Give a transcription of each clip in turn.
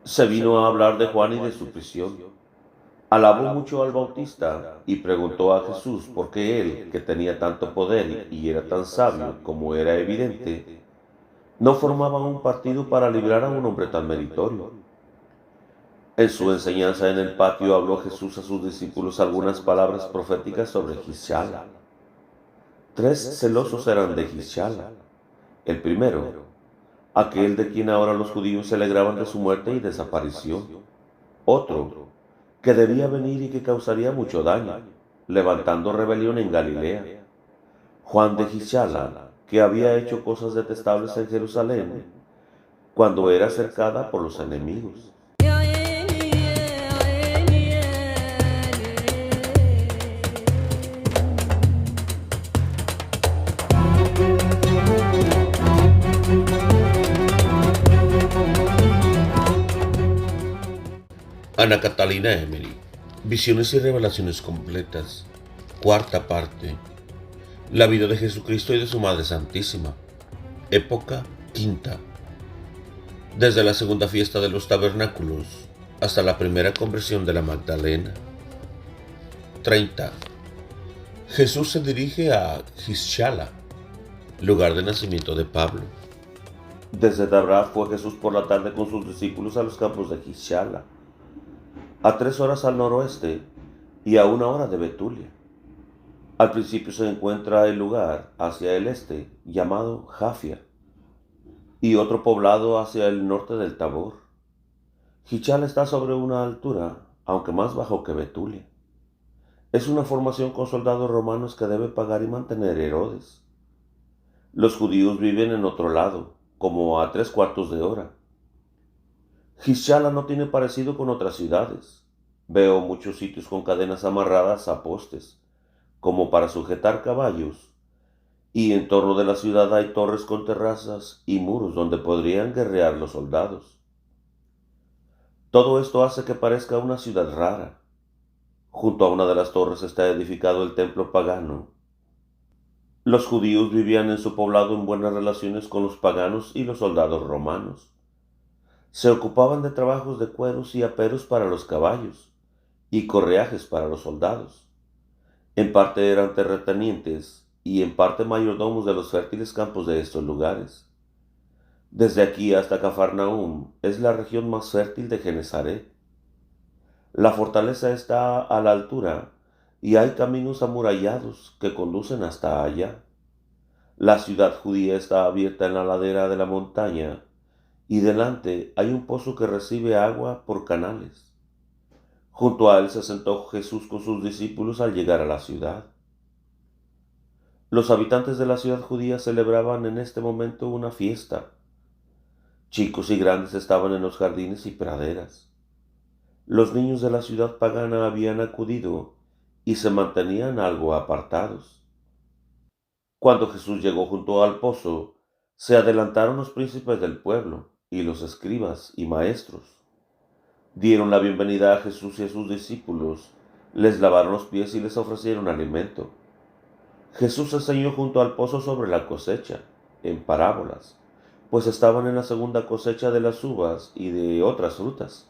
se vino a hablar de Juan y de su prisión. Alabó mucho al Bautista y preguntó a Jesús por qué él, que tenía tanto poder y era tan sabio como era evidente, no formaba un partido para librar a un hombre tan meritorio. En su enseñanza en el patio habló Jesús a sus discípulos algunas palabras proféticas sobre Gishala. 3 celosos eran de Gishala. El primero, aquel de quien ahora los judíos se alegraban de su muerte y desaparición. Otro, que debía venir y que causaría mucho daño, levantando rebelión en Galilea. Juan de Gishala, que había hecho cosas detestables en Jerusalén, cuando era cercada por los enemigos. Ana Catalina Emery. Visiones y revelaciones completas. Cuarta parte. La vida de Jesucristo y de su Madre Santísima. Época quinta. Desde la segunda fiesta de los tabernáculos hasta la primera conversión de la Magdalena. 30. Jesús se dirige a Gishala, lugar de nacimiento de Pablo. Desde Dabra fue Jesús por la tarde con sus discípulos a los campos de Gishala, a 3 horas al noroeste y a 1 hora de Betulia. Al principio se encuentra el lugar hacia el este llamado Jafia y otro poblado hacia el norte del Tabor. Gishala está sobre una altura, aunque más bajo que Betulia. Es una formación con soldados romanos que debe pagar y mantener Herodes. Los judíos viven en otro lado, como a 3/4 de hora. Gishala no tiene parecido con otras ciudades. Veo muchos sitios con cadenas amarradas a postes, como para sujetar caballos, y en torno de la ciudad hay torres con terrazas y muros donde podrían guerrear los soldados. Todo esto hace que parezca una ciudad rara. Junto a una de las torres está edificado el templo pagano. Los judíos vivían en su poblado en buenas relaciones con los paganos y los soldados romanos. Se ocupaban de trabajos de cueros y aperos para los caballos y correajes para los soldados. En parte eran terratenientes y en parte mayordomos de los fértiles campos de estos lugares. Desde aquí hasta Cafarnaúm es la región más fértil de Genesaret. La fortaleza está a la altura y hay caminos amurallados que conducen hasta allá. La ciudad judía está abierta en la ladera de la montaña y delante hay un pozo que recibe agua por canales. Junto a él se sentó Jesús con sus discípulos al llegar a la ciudad. Los habitantes de la ciudad judía celebraban en este momento una fiesta. Chicos y grandes estaban en los jardines y praderas. Los niños de la ciudad pagana habían acudido y se mantenían algo apartados. Cuando Jesús llegó junto al pozo, se adelantaron los príncipes del pueblo y los escribas y maestros. Dieron la bienvenida a Jesús y a sus discípulos, les lavaron los pies y les ofrecieron alimento. Jesús enseñó junto al pozo sobre la cosecha, en parábolas, pues estaban en la segunda cosecha de las uvas y de otras frutas.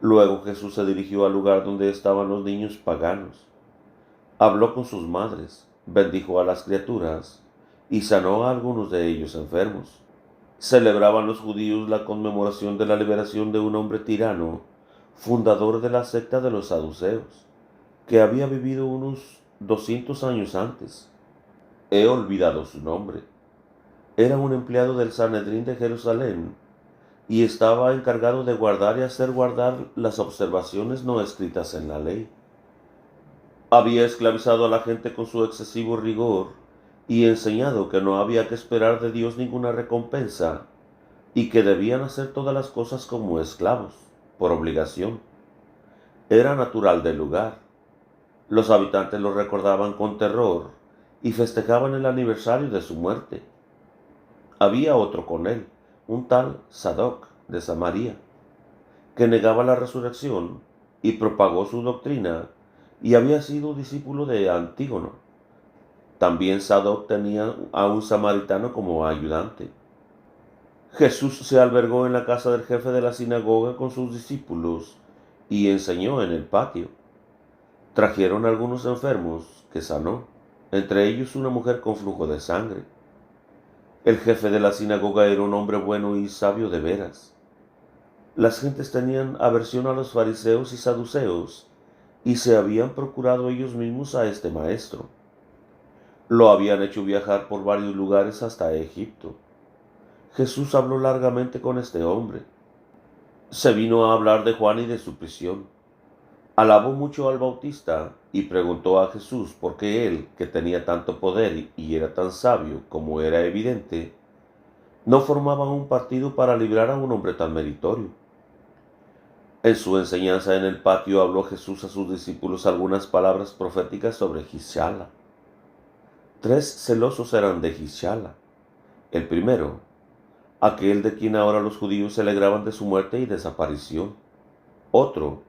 Luego Jesús se dirigió al lugar donde estaban los niños paganos. Habló con sus madres, bendijo a las criaturas y sanó a algunos de ellos enfermos. Celebraban los judíos la conmemoración de la liberación de un hombre tirano, fundador de la secta de los saduceos, que había vivido unos 200 años antes. He olvidado su nombre. Era un empleado del Sanedrín de Jerusalén y estaba encargado de guardar y hacer guardar las observaciones no escritas en la ley. Había esclavizado a la gente con su excesivo rigor y enseñado que no había que esperar de Dios ninguna recompensa y que debían hacer todas las cosas como esclavos, por obligación. Era natural del lugar. Los habitantes lo recordaban con terror y festejaban el aniversario de su muerte. Había otro con él, un tal Sadoc de Samaria, que negaba la resurrección y propagó su doctrina y había sido discípulo de Antígono. También Sadoc tenía a un samaritano como ayudante. Jesús se albergó en la casa del jefe de la sinagoga con sus discípulos y enseñó en el patio. Trajeron algunos enfermos que sanó, entre ellos una mujer con flujo de sangre. El jefe de la sinagoga era un hombre bueno y sabio de veras. Las gentes tenían aversión a los fariseos y saduceos y se habían procurado ellos mismos a este maestro. Lo habían hecho viajar por varios lugares hasta Egipto. Jesús habló largamente con este hombre. Se vino a hablar de Juan y de su prisión. Alabó mucho al Bautista y preguntó a Jesús por qué él, que tenía tanto poder y era tan sabio como era evidente, no formaba un partido para librar a un hombre tan meritorio. En su enseñanza en el patio habló Jesús a sus discípulos algunas palabras proféticas sobre Gishala. 3 celosos eran de Gishala. El primero, aquel de quien ahora los judíos se alegraban de su muerte y desaparición. Otro,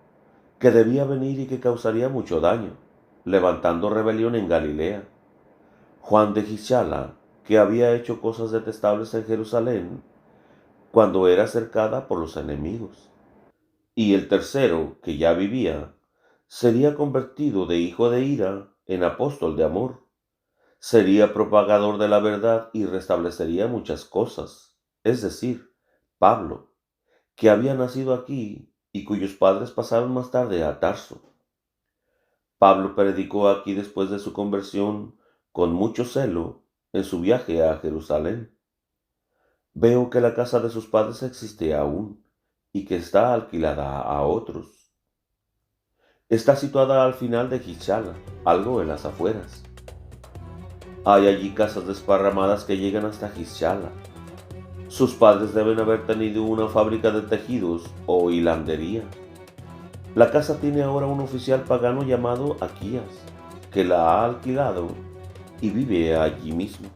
que debía venir y que causaría mucho daño, levantando rebelión en Galilea. Juan de Gishala, que había hecho cosas detestables en Jerusalén cuando era cercada por los enemigos. Y el tercero, que ya vivía, sería convertido de hijo de ira en apóstol de amor. Sería propagador de la verdad y restablecería muchas cosas, es decir, Pablo, que había nacido aquí y cuyos padres pasaron más tarde a Tarso. Pablo predicó aquí después de su conversión con mucho celo en su viaje a Jerusalén. Veo que la casa de sus padres existe aún y que está alquilada a otros. Está situada al final de Gichala, algo en las afueras. Hay allí casas desparramadas que llegan hasta Gichala. Sus padres deben haber tenido una fábrica de tejidos o hilandería. La casa tiene ahora un oficial pagano llamado Aquías, que la ha alquilado y vive allí mismo.